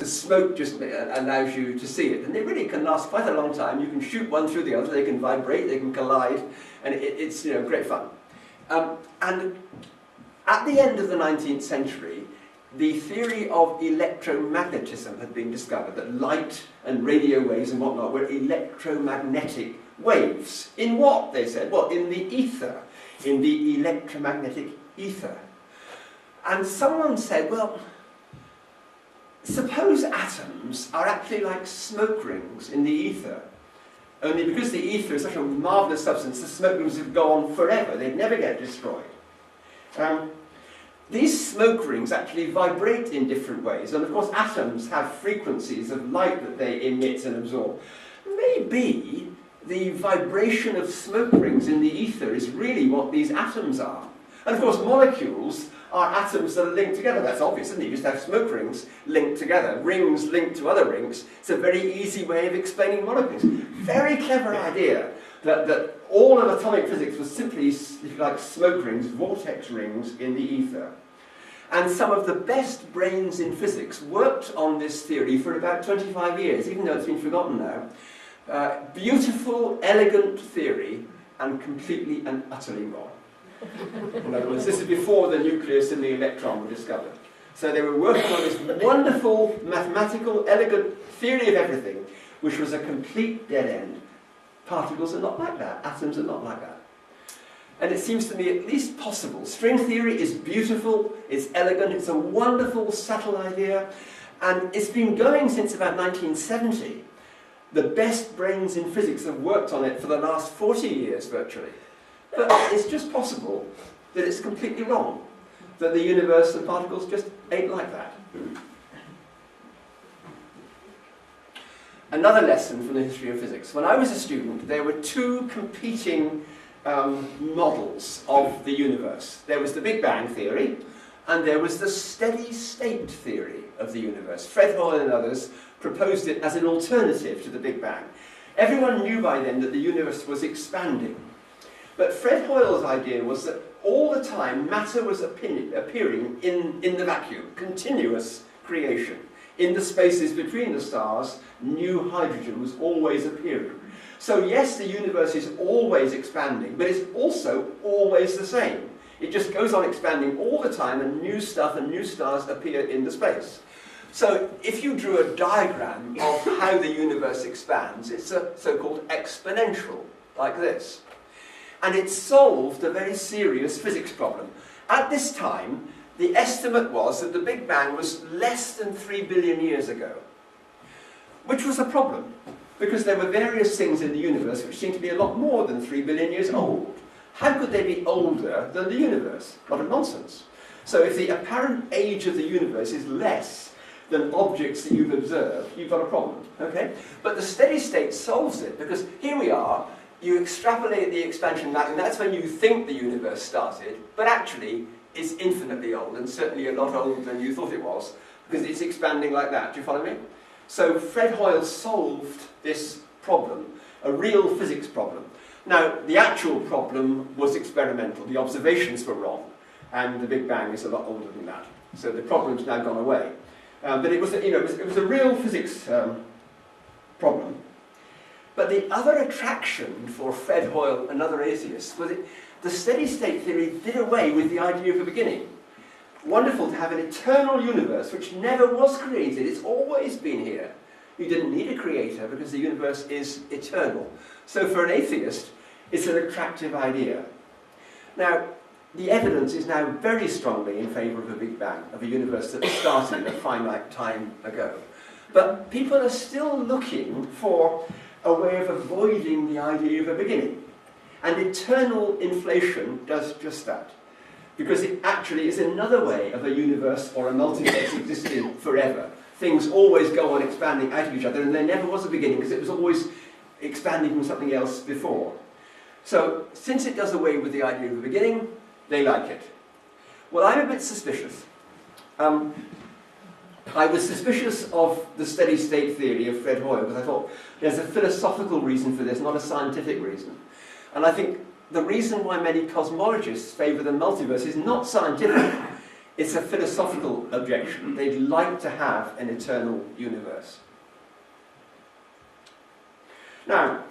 because smoke just allows you to see it. And they really can last quite a long time. You can shoot one through the other, they can vibrate, they can collide, and it's great fun. And at the end of the 19th century, the theory of electromagnetism had been discovered, that light and radio waves and whatnot were electromagnetic waves. In what, they said? Well, in the ether, in the electromagnetic ether. And someone said, well, suppose atoms are actually like smoke rings in the ether. Only because the ether is such a marvellous substance, the smoke rings would go on forever. They'd never get destroyed. These smoke rings actually vibrate in different ways. And of course, atoms have frequencies of light that they emit and absorb. Maybe the vibration of smoke rings in the ether is really what these atoms are. And of course, molecules are atoms that are linked together. That's obvious, isn't it? You just have smoke rings linked together, rings linked to other rings. It's a very easy way of explaining molecules. Very clever idea that all of atomic physics was simply, if you like, smoke rings, vortex rings in the ether. And some of the best brains in physics worked on this theory for about 25 years, even though it's been forgotten now. Beautiful, elegant theory, and completely and utterly wrong. In other words, this is before the nucleus and the electron were discovered. So they were working on this wonderful, mathematical, elegant theory of everything, which was a complete dead end. Particles are not like that. Atoms are not like that. And it seems to me at least possible. String theory is beautiful, it's elegant, it's a wonderful, subtle idea, and it's been going since about 1970. The best brains in physics have worked on it for the last 40 years, virtually. But it's just possible that it's completely wrong, that the universe and particles just ain't like that. Another lesson from the history of physics. When I was a student, there were two competing models of the universe. There was the Big Bang theory, and there was the steady state theory of the universe. Fred Hoyle and others proposed it as an alternative to the Big Bang. Everyone knew by then that the universe was expanding. But Fred Hoyle's idea was that all the time matter was appearing in the vacuum, continuous creation. In the spaces between the stars, new hydrogen was always appearing. So yes, the universe is always expanding, but it's also always the same. It just goes on expanding all the time, and new stuff and new stars appear in the space. So if you drew a diagram of how the universe expands, it's a so-called exponential, like this. And it solved a very serious physics problem. At this time, the estimate was that the Big Bang was less than 3 billion years ago, which was a problem, because there were various things in the universe which seemed to be a lot more than 3 billion years old. How could they be older than the universe? What a nonsense. So if the apparent age of the universe is less than objects that you've observed, you've got a problem, okay? But the steady state solves it, because here we are, you extrapolate the expansion back, and that's when you think the universe started, but actually it's infinitely old, and certainly a lot older than you thought it was, because it's expanding like that. Do you follow me? So Fred Hoyle solved this problem, a real physics problem. Now, the actual problem was experimental. The observations were wrong, and the Big Bang is a lot older than that. So the problem's now gone away. But it was a real physics problem. But the other attraction for Fred Hoyle and other atheists was the steady-state theory did away with the idea of a beginning. Wonderful to have an eternal universe which never was created. It's always been here. You didn't need a creator because the universe is eternal. So for an atheist, it's an attractive idea. Now, the evidence is now very strongly in favour of a Big Bang, of a universe that started a finite time ago. But people are still looking for a way of avoiding the idea of a beginning. And eternal inflation does just that. Because it actually is another way of a universe or a multiverse existing forever. Things always go on expanding out of each other, and there never was a beginning because it was always expanding from something else before. So, since it does away with the idea of a beginning, they like it. Well, I'm a bit suspicious. I was suspicious of the steady-state theory of Fred Hoyle because I thought there's a philosophical reason for this, not a scientific reason. And I think the reason why many cosmologists favour the multiverse is not scientific. It's a philosophical objection. They'd like to have an eternal universe. Now,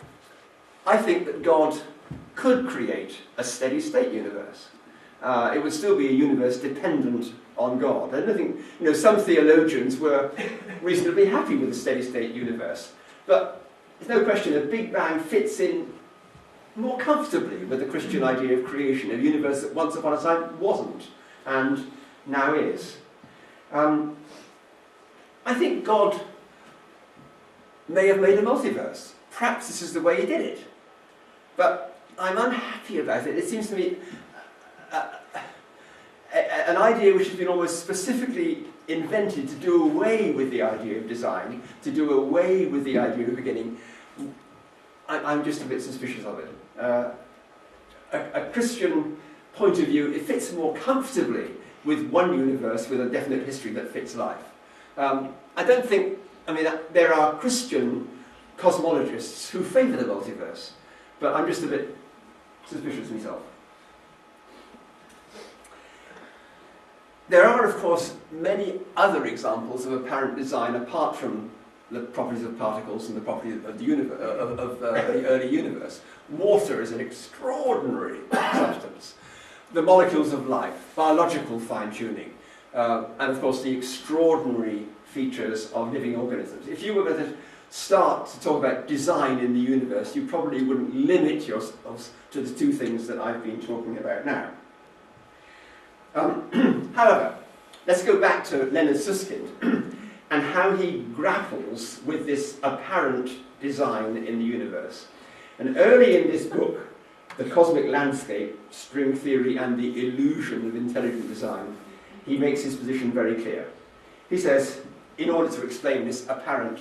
I think that God could create a steady state universe. It would still be a universe dependent on God. And I think, some theologians were reasonably happy with a steady state universe. But there's no question a Big Bang fits in more comfortably with the Christian idea of creation, a universe that once upon a time wasn't and now is. I think God may have made a multiverse. Perhaps this is the way he did it. But I'm unhappy about it. It seems to me an idea which has been almost specifically invented to do away with the idea of design, to do away with the idea of beginning. I'm just a bit suspicious of it. A Christian point of view, it fits more comfortably with one universe with a definite history that fits life. I don't think, there are Christian cosmologists who favour the multiverse, but I'm just a bit suspicious myself. There are, of course, many other examples of apparent design apart from the properties of particles and the properties of the universe, the early universe. Water is an extraordinary substance. The molecules of life, biological fine-tuning, and of course the extraordinary features of living organisms. If you were going to start to talk about design in the universe, you probably wouldn't limit yourselves to the two things that I've been talking about now. However, let's go back to Leonard Susskind and how he grapples with this apparent design in the universe. And early in this book, The Cosmic Landscape, String Theory and the Illusion of Intelligent Design, he makes his position very clear. He says, in order to explain this apparent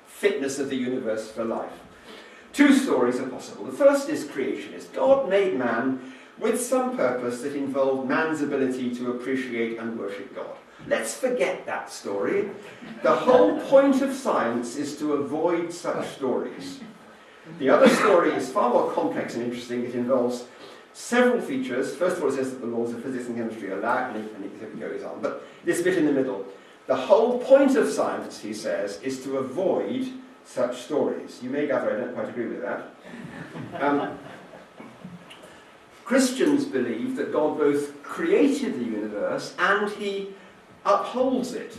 fitness of the universe for life, two stories are possible. The first is creationist. God made man with some purpose that involved man's ability to appreciate and worship God. Let's forget that story. The whole point of science is to avoid such stories. The other story is far more complex and interesting. It involves several features. First of all, it says that the laws of physics and chemistry are allowed, and it goes on. But this bit in the middle, the whole point of science, he says, is to avoid such stories. You may gather I don't quite agree with that. Christians believe that God both created the universe and he upholds it.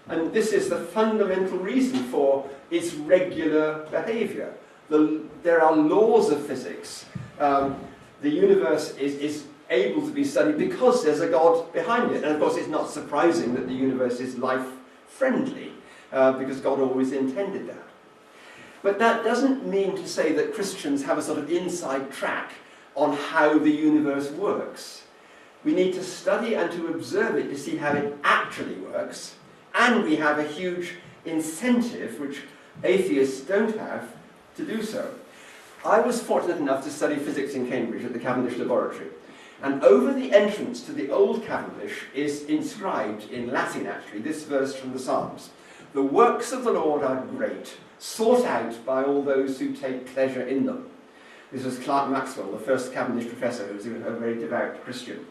And this is the fundamental reason for its regular behaviour. There are laws of physics. The universe is able to be studied because there's a God behind it. And of course it's not surprising that the universe is life-friendly, because God always intended that. But that doesn't mean to say that Christians have a sort of inside track on how the universe works. We need to study and to observe it to see how it actually works, and we have a huge incentive, which atheists don't have, to do so. I was fortunate enough to study physics in Cambridge at the Cavendish Laboratory, and over the entrance to the old Cavendish is inscribed, in Latin actually, this verse from the Psalms: "The works of the Lord are great, sought out by all those who take pleasure in them." This was Clerk Maxwell, the first Cavendish professor, who was a very devout Christian.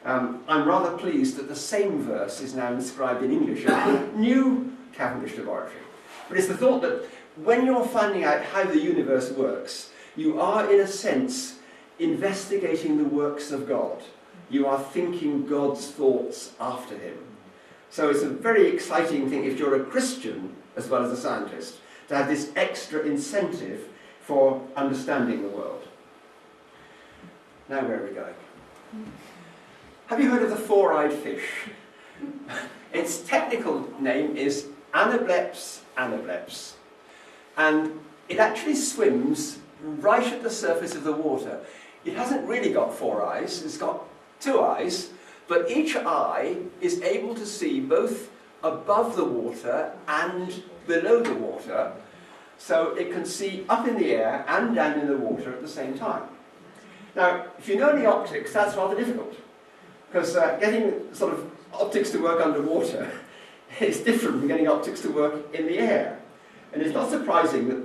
I'm rather pleased that the same verse is now inscribed in English at the new Cavendish Laboratory. But it's the thought that when you're finding out how the universe works, you are, in a sense, investigating the works of God. You are thinking God's thoughts after him. So it's a very exciting thing, if you're a Christian as well as a scientist, to have this extra incentive for understanding the world. Now where are we going? Have you heard of the four-eyed fish? Its technical name is Anableps anableps. And it actually swims right at the surface of the water. It hasn't really got four eyes, it's got two eyes, but each eye is able to see both above the water and below the water, so it can see up in the air and down in the water at the same time. Now, if you know any optics, that's rather difficult, because getting sort of optics to work underwater is different from getting optics to work in the air. And it's not surprising that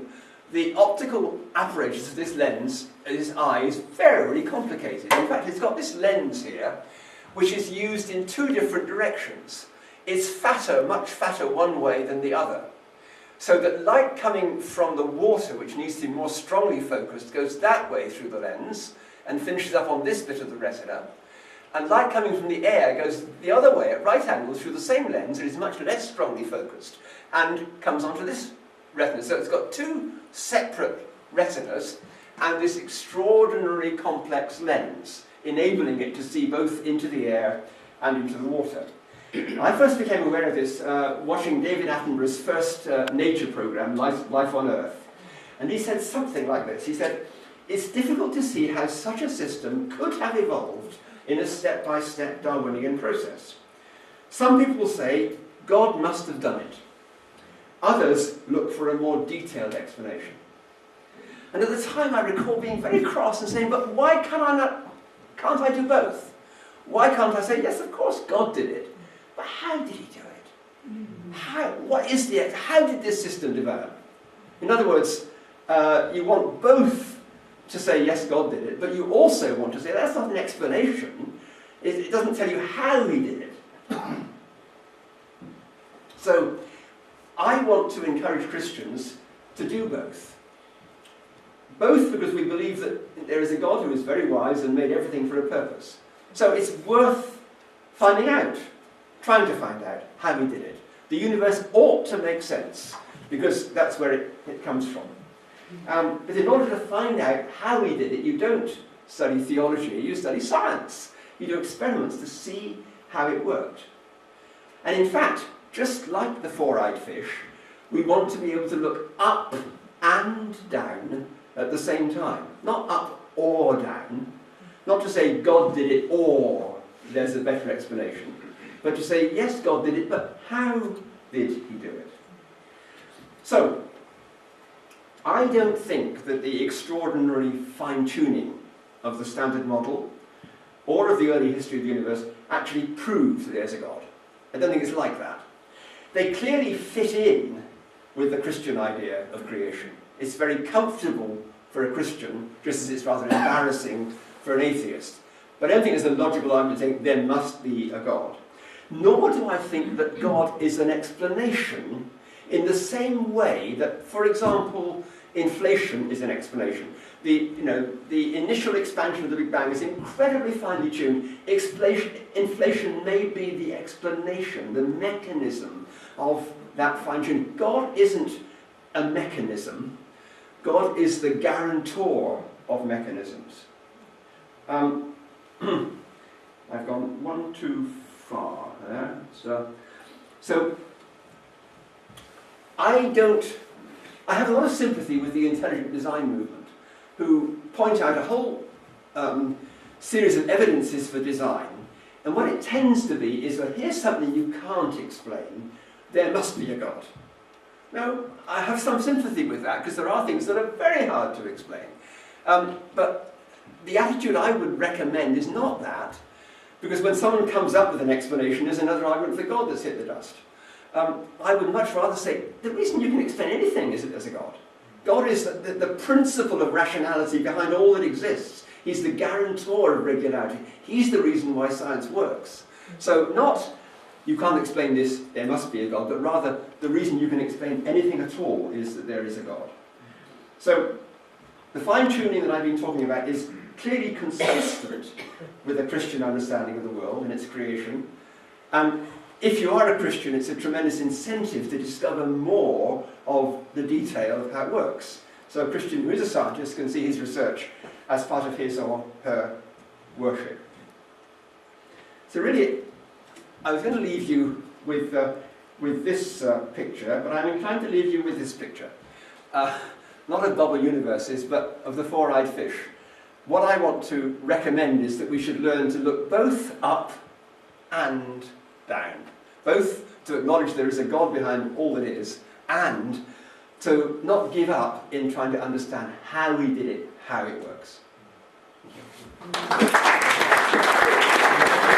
the optical apparatus of this lens, this eye, is very complicated. In fact, it's got this lens here, which is used in two different directions. It's fatter, much fatter one way than the other. So that light coming from the water, which needs to be more strongly focused, goes that way through the lens and finishes up on this bit of the retina. And light coming from the air goes the other way at right angles through the same lens and is much less strongly focused and comes onto this retina. So it's got two separate retinas and this extraordinarily complex lens, enabling it to see both into the air and into the water. I first became aware of this watching David Attenborough's first nature program, Life on Earth. And he said something like this. He said, "It's difficult to see how such a system could have evolved in a step-by-step Darwinian process. Some people will say, God must have done it. Others look for a more detailed explanation." And at the time I recall being very cross and saying, but why can't I do both? Why can't I say, yes, of course God did it, but how did he do it? How did this system develop? In other words, you want both to say, yes, God did it, but you also want to say, that's not an explanation. It doesn't tell you how he did it. So, I want to encourage Christians to do both. Both because we believe that there is a God who is very wise and made everything for a purpose. So it's worth finding out, trying to find out how he did it. The universe ought to make sense, because that's where it comes from. But in order to find out how he did it, you don't study theology, you study science. You do experiments to see how it worked. And in fact, just like the four-eyed fish, we want to be able to look up and down at the same time. Not up or down. Not to say God did it or there's a better explanation. But to say, yes, God did it, but how did he do it? So, I don't think that the extraordinary fine-tuning of the Standard Model or of the early history of the universe actually proves that there's a God. I don't think it's like that. They clearly fit in with the Christian idea of creation. It's very comfortable for a Christian, just as it's rather embarrassing for an atheist. But I don't think there's a logical argument saying there must be a God. Nor do I think that God is an explanation in the same way that, for example, inflation is an explanation. The initial expansion of the Big Bang is incredibly finely tuned. Inflation may be the explanation, the mechanism of that fine tuning. God isn't a mechanism. God is the guarantor of mechanisms. I've gone one too far there. So I have a lot of sympathy with the intelligent design movement, who point out a whole series of evidences for design, and what it tends to be is that here's something you can't explain, there must be a God. Now, I have some sympathy with that, because there are things that are very hard to explain. But the attitude I would recommend is not that, because when someone comes up with an explanation, there's another argument for God that's hit the dust. I would much rather say, the reason you can explain anything is that there's a God. God is the principle of rationality behind all that exists. He's the guarantor of regularity. He's the reason why science works. So not, you can't explain this, there must be a God, but rather the reason you can explain anything at all is that there is a God. So the fine-tuning that I've been talking about is clearly consistent with a Christian understanding of the world and its creation. And if you are a Christian, it's a tremendous incentive to discover more of the detail of how it works. So a Christian who is a scientist can see his research as part of his or her worship. So really, I was going to leave you with this picture, but I'm inclined to leave you with this picture. Not of bubble universes, but of the four-eyed fish. What I want to recommend is that we should learn to look both up and down. Both to acknowledge there is a God behind all that is, and to not give up in trying to understand how he did it, how it works. Thank you.